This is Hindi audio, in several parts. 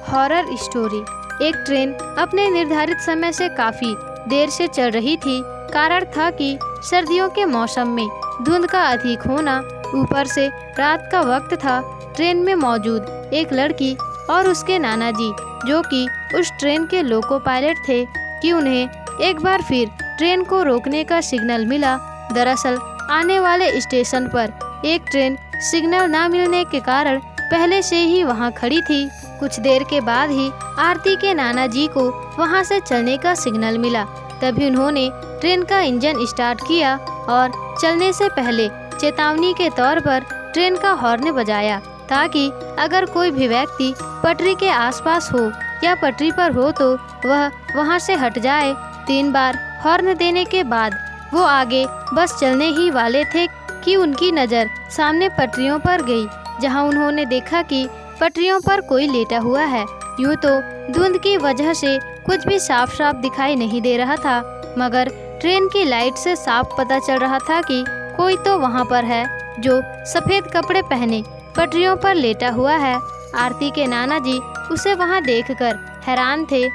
Horror story. एक ट्रेन अपने निर्धारित समय से काफी देर से चल रही थी। कारण था कि सर्दियों के मौसम में धुंध का अधिक होना, ऊपर से रात का वक्त था। ट्रेन में मौजूद एक लड़की और उसके नाना जी, जो कि उस ट्रेन के लोको पायलट थे, कि उन्हें एक बार फिर ट्रेन को रोकने का सिग्नल मिला। दरअसल आने वाले स्टेशन पर एक ट्रेन सिग्नल न मिलने के कारण पहले से ही वहां खड़ी थी। कुछ देर के बाद ही आरती के नाना जी को वहां से चलने का सिग्नल मिला। तभी उन्होंने ट्रेन का इंजन स्टार्ट किया और चलने से पहले चेतावनी के तौर पर ट्रेन का हॉर्न बजाया, ताकि अगर कोई भी व्यक्ति पटरी के आसपास हो या पटरी पर हो तो वह वहां से हट जाए। 3 बार हॉर्न देने के बाद वो आगे बस चलने ही वाले थे कि उनकी नज़र सामने पटरियों पर गई, जहां उन्होंने देखा कि पटरियों पर कोई लेटा हुआ है। यूँ तो धुंध की वजह से कुछ भी साफ साफ दिखाई नहीं दे रहा था, मगर ट्रेन की लाइट से साफ पता चल रहा था कि कोई तो वहां पर है, जो सफ़ेद कपड़े पहने पटरियों पर लेटा हुआ है। आरती के नाना जी उसे वहां देखकर हैरान थे।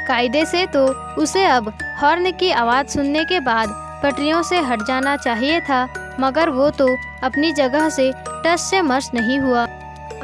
कायदे से तो उसे अब हॉर्न की आवाज़ सुनने के बाद पटरियों से हट जाना चाहिए था, मगर वो तो अपनी जगह से टस से मस नहीं हुआ।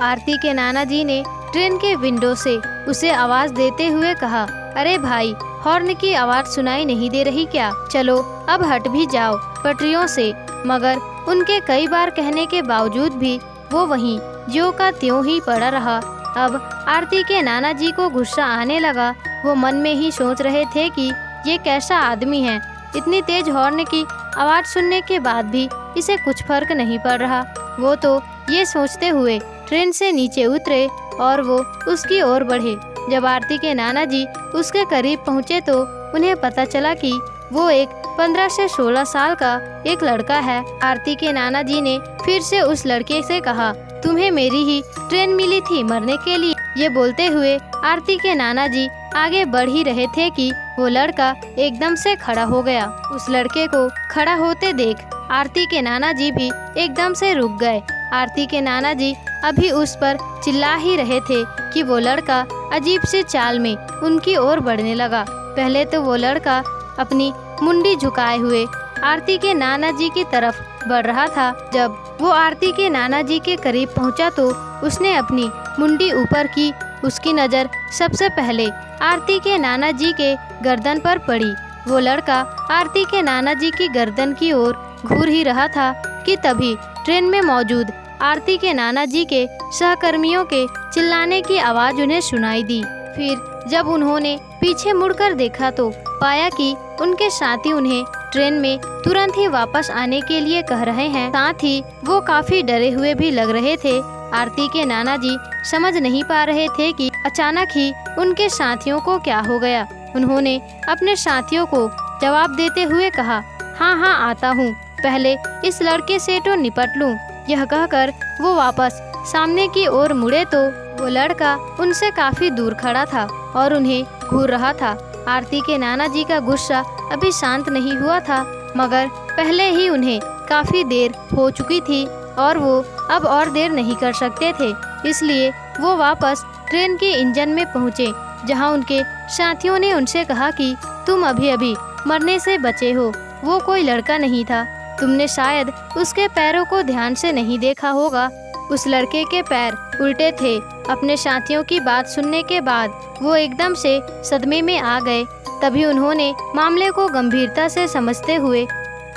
आरती के नाना जी ने ट्रेन के विंडो से उसे आवाज़ देते हुए कहा, अरे भाई, हॉर्न की आवाज़ सुनाई नहीं दे रही क्या? चलो अब हट भी जाओ पटरियों से। मगर उनके कई बार कहने के बावजूद भी वो वहीं ज्यों का त्यों ही पड़ा रहा। अब आरती के नाना जी को गुस्सा आने लगा। वो मन में ही सोच रहे थे कि ये कैसा आदमी है, इतनी तेज हॉर्न की आवाज़ सुनने के बाद भी इसे कुछ फर्क नहीं पड़ रहा। वो तो ये सोचते हुए ट्रेन से नीचे उतरे और वो उसकी ओर बढ़े। जब आरती के नाना जी उसके करीब पहुँचे तो उन्हें पता चला कि वो एक 15 से 16 साल का एक लड़का है। आरती के नाना जी ने फिर से उस लड़के से कहा, तुम्हें मेरी ही ट्रेन मिली थी मरने के लिए? ये बोलते हुए आरती के नाना जी आगे बढ़ ही रहे थे कि वो लड़का एकदम से खड़ा हो गया। उस लड़के को खड़ा होते देख आरती के नाना जी भी एकदम से रुक गए। आरती के नाना जी अभी उस पर चिल्ला ही रहे थे कि वो लड़का अजीब सी चाल में उनकी ओर बढ़ने लगा। पहले तो वो लड़का अपनी मुंडी झुकाए हुए आरती के नाना जी की तरफ बढ़ रहा था। जब वो आरती के नाना जी के करीब पहुंचा तो उसने अपनी मुंडी ऊपर की। उसकी नज़र सबसे पहले आरती के नाना जी के गर्दन पर पड़ी। वो लड़का आरती के नाना जी की गर्दन की ओर घूर ही रहा था कि तभी ट्रेन में मौजूद आरती के नाना जी के सहकर्मियों के चिल्लाने की आवाज़ उन्हें सुनाई दी। फिर जब उन्होंने पीछे मुड़कर देखा तो पाया कि उनके साथी उन्हें ट्रेन में तुरंत ही वापस आने के लिए कह रहे हैं। साथ ही वो काफी डरे हुए भी लग रहे थे। आरती के नाना जी समझ नहीं पा रहे थे कि अचानक ही उनके साथियों को क्या हो गया। उन्होंने अपने साथियों को जवाब देते हुए कहा, हाँ हाँ आता हूँ, पहले इस लड़के से तो निपट लूँ। यह कहकर वो वापस सामने की ओर मुड़े तो वो लड़का उनसे काफी दूर खड़ा था और उन्हें घूर रहा था। आरती के नाना जी का गुस्सा अभी शांत नहीं हुआ था, मगर पहले ही उन्हें काफी देर हो चुकी थी और वो अब और देर नहीं कर सकते थे। इसलिए वो वापस ट्रेन के इंजन में पहुँचे, जहां उनके साथियों ने उनसे कहा कि तुम अभी अभी मरने से बचे हो। वो कोई लड़का नहीं था, तुमने शायद उसके पैरों को ध्यान से नहीं देखा होगा। उस लड़के के पैर उल्टे थे। अपने साथियों की बात सुनने के बाद वो एकदम से सदमे में आ गए। तभी उन्होंने मामले को गंभीरता से समझते हुए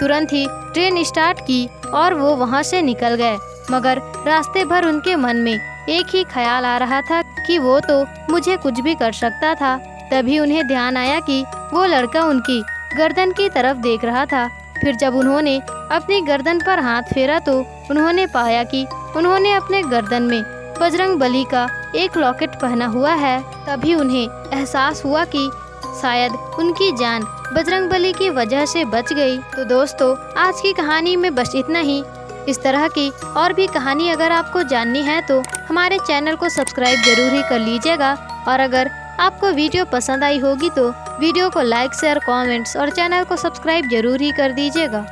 तुरंत ही ट्रेन स्टार्ट की और वो वहां से निकल गए। मगर रास्ते भर उनके मन में एक ही ख्याल आ रहा था कि वो तो मुझे कुछ भी कर सकता था। तभी उन्हें ध्यान आया कि वो लड़का उनकी गर्दन की तरफ देख रहा था। फिर जब उन्होंने अपनी गर्दन पर हाथ फेरा तो उन्होंने पाया कि उन्होंने अपने गर्दन में बजरंग बली का एक लॉकेट पहना हुआ है। तभी उन्हें एहसास हुआ कि शायद उनकी जान बजरंग बली की वजह से बच गई। तो दोस्तों, आज की कहानी में बस इतना ही। इस तरह की और भी कहानी अगर आपको जाननी है तो हमारे चैनल को सब्सक्राइब जरूर ही कर लीजिएगा। और अगर आपको वीडियो पसंद आई होगी तो वीडियो को लाइक, शेयर, कमेंट्स और चैनल को सब्सक्राइब जरूर ही कर दीजिएगा।